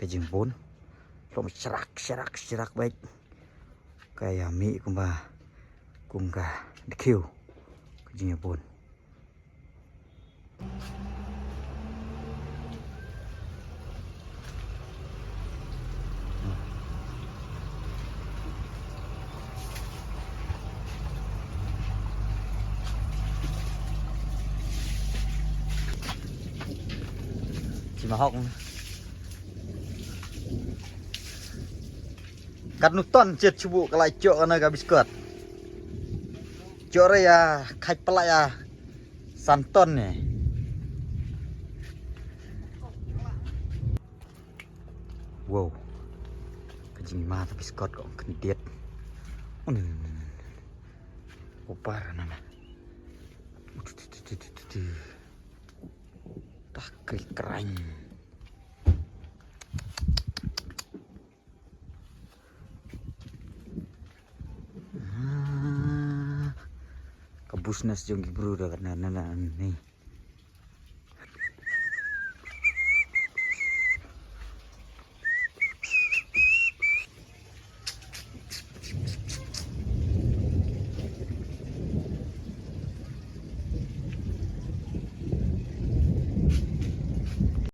kejeng pun lo serak baik kayak mi kumba dikiu kejengnya pun Cimahok cắt nút ton chết chú cái lại chỗ nó gà biscuit chỗ đây khách pelak santon nih wow kejing mah tapi biscuit kok kediet upar nana tak kering kabusnas jong bro dah karena nih